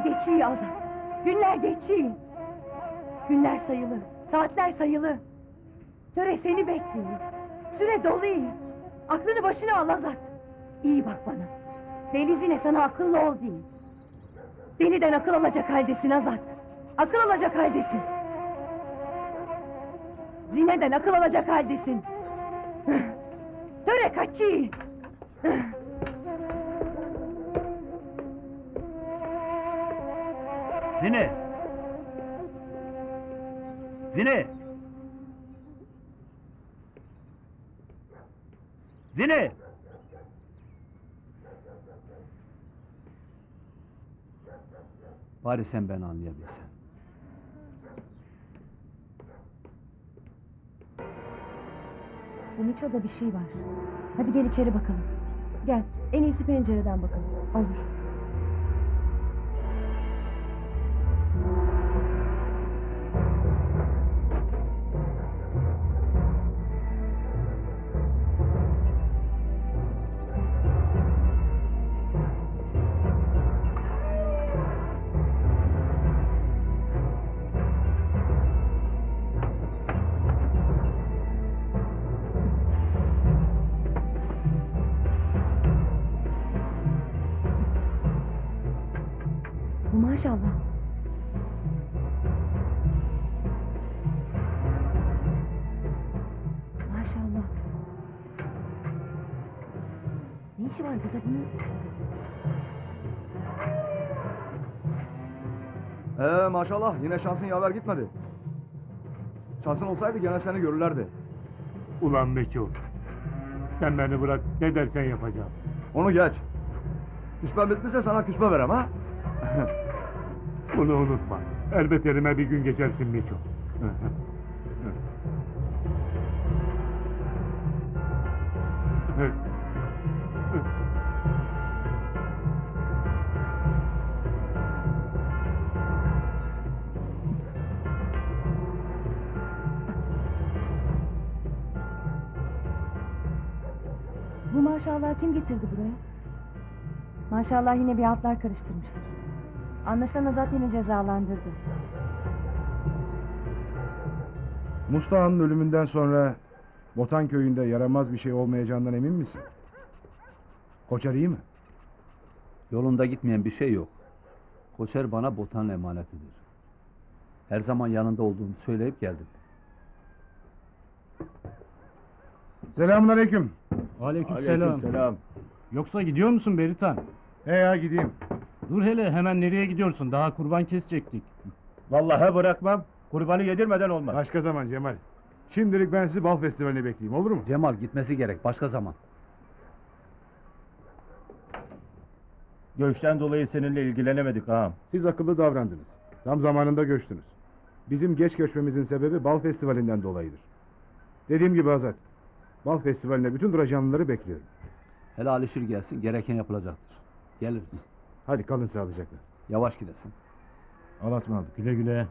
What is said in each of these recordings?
geçiyor Azat. Günler geçiyor. Günler sayılı, saatler sayılı. Töre seni bekliyor. Süre doluyor. Aklını başına al Azat. İyi bak bana. Deli Zine sana akıllı ol değil. Deliden akıl alacak haldesin Azat. Akıl alacak haldesin. Zine'den akıl alacak haldesin. Töre kaçıyor. Zine! Zine! Zine! Bari sen beni anlayabilsen. Bu Miço'da bir şey var. Hadi gel içeri bakalım. Gel, en iyisi pencereden bakalım. Olur. Bu maşallah. Maşallah. Ne işi var burada bunun? Maşallah yine şansın yaver gitmedi. Şansın olsaydı gene seni görürlerdi. Ulan Meço, sen beni bırak, ne dersen yapacağım. Onu geç. Küspen bitmişse sana küspe verem ha. Bunu unutma. Elbet elime bir gün geçersin Meço. Bu maşallah kim getirdi buraya? Maşallah yine bir altlar karıştırmıştır. Anlaşılan Azat yine cezalandırdı. Mustafa'nın ölümünden sonra Botan köyünde yaramaz bir şey olmayacağından emin misin? Koçer iyi mi? Yolunda gitmeyen bir şey yok. Koçer bana Botan'ın emanetidir. Her zaman yanında olduğumu söyleyip geldim. Selamünaleyküm. Aleykümselam. Yoksa gidiyor musun Beritan? He ya gideyim. Dur hele, hemen nereye gidiyorsun? Daha kurban kesecektik. Vallahi bırakmam. Kurbanı yedirmeden olmaz. Başka zaman Cemal. Şimdilik ben sizi bal festivaline bekleyeyim, olur mu? Cemal gitmesi gerek, başka zaman. Göçten dolayı seninle ilgilenemedik ağam. Siz akıllı davrandınız. Tam zamanında göçtünüz. Bizim geç göçmemizin sebebi bal festivalinden dolayıdır. Dediğim gibi Azat, bal festivaline bütün Dracanlıları bekliyorum. Hele Alişir gelsin, gereken yapılacaktır. Geliriz. Hadi kalın sağlıcakla. Yavaş gidesin. Allah'a ısmarladık. Güle güle.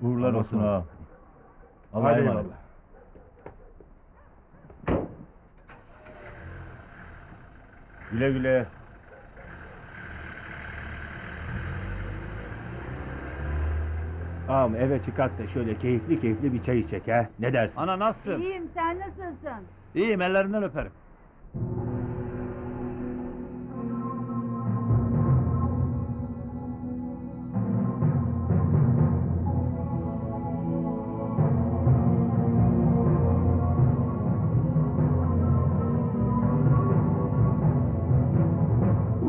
Uğurlar Allah'a olsun ısmarladık. ağam. Allah'a Hadi emanet. eyvallah. Güle güle. Ağam eve çıkart da şöyle keyifli keyifli bir çay içek ha. Ne dersin? Ana nasılsın? İyiyim, sen nasılsın? İyiyim, ellerinden öperim.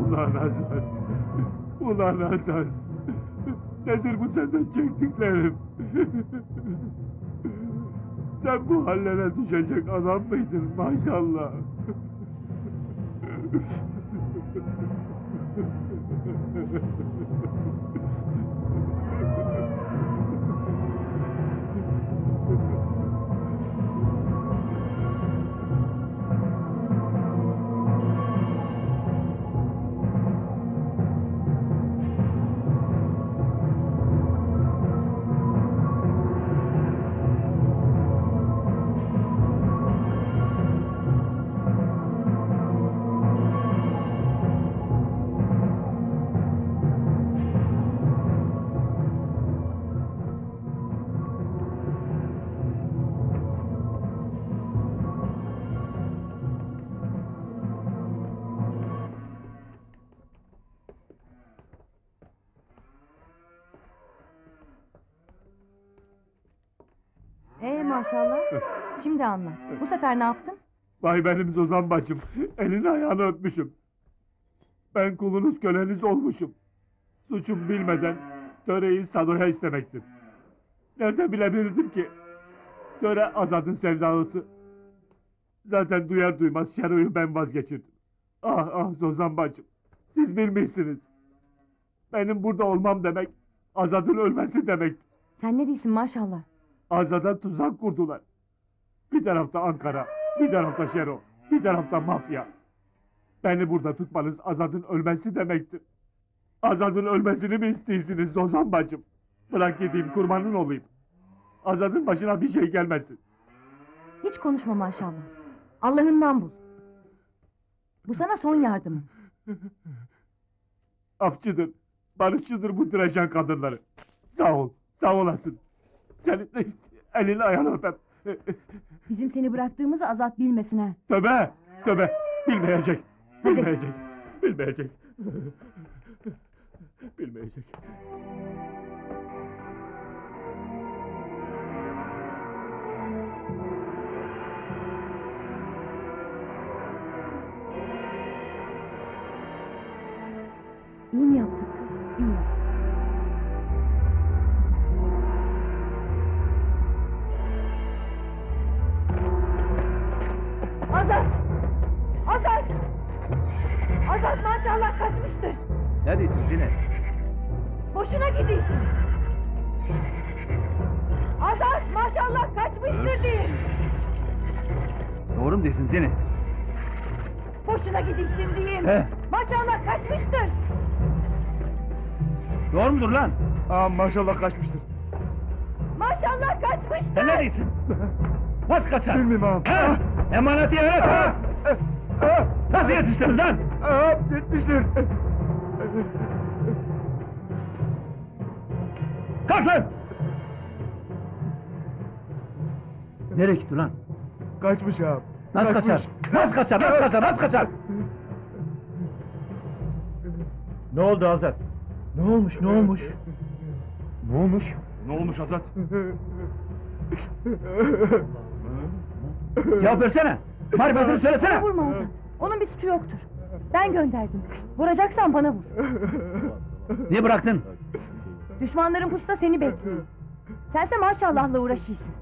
Ulan Azat. Ulan Azat. Nedir bu senden çektiklerim? Sen bu hallere düşecek adam mıydın maşallah? maşallah. Şimdi anlat. Bu sefer ne yaptın? Vay benim Zozan bacım. Elini ayağını öpmüşüm. Ben kulunuz köleniz olmuşum. Suçum bilmeden töreyi Sado'ya istemektir. Nereden bilebilirdim ki? Töre Azad'ın sevdalısı. Zaten duyar duymaz Şero'yu ben vazgeçirdim. Ah ah Zozan bacım. Siz bilmişsiniz. Benim burada olmam demek Azad'ın ölmesi demektir. Sen ne diyorsun maşallah? Azad'a tuzak kurdular. Bir tarafta Ankara, bir tarafta Şero, bir tarafta mafya. Beni burada tutmanız Azad'ın ölmesi demektir. Azad'ın ölmesini mi istiyorsunuz Zozan bacım? Bırak gideyim kurbanın olayım. Azad'ın başına bir şey gelmesin. Hiç konuşma maşallah. Allah'ından bul. Bu sana son yardımım. Afçıdır, barışçıdır bu direjen kadınları. Sağ ol, sağ olasın. Senin elini ayağını öpem. Bizim seni bıraktığımızı Azat bilmesin ha. Tövbe, tövbe. Bilmeyecek, Hadi. bilmeyecek, bilmeyecek. Bilmeyecek. İyi mi yaptık kız? İyi yaptık. Azat! Azat! Azat maşallah kaçmıştır. Ne diyorsun Zine? Boşuna gidiyorsun. Azat maşallah kaçmıştır deyin. Doğru mu diyorsun Zine? Boşuna gidiyorsun diyeyim. He. Maşallah kaçmıştır. Doğru mudur lan? Aa maşallah kaçmıştır. Maşallah kaçmıştır. Sen ne diyorsun? Nasıl kaçar? Bilmiyorum ağam. Ha? Emaneti evet ha? Nasıl yetiştiniz lan? Ağam gitmiştir. Kalk lan! Nereye gitti lan? Kaçmış ağam. Nasıl Kaçmış. kaçar? Nasıl kaçar? Nasıl kaçar? Nasıl kaçar? Ne oldu Azat? Ne olmuş? Ne olmuş? Ne olmuş? Ne olmuş Azat? Cevap versene. Marifetini söylesene. Vurma Azat. Onun bir suçu yoktur. Ben gönderdim. Vuracaksan bana vur. Niye bıraktın? Düşmanların pusuda seni bekliyor. Sense maşallahla uğraşıyorsun.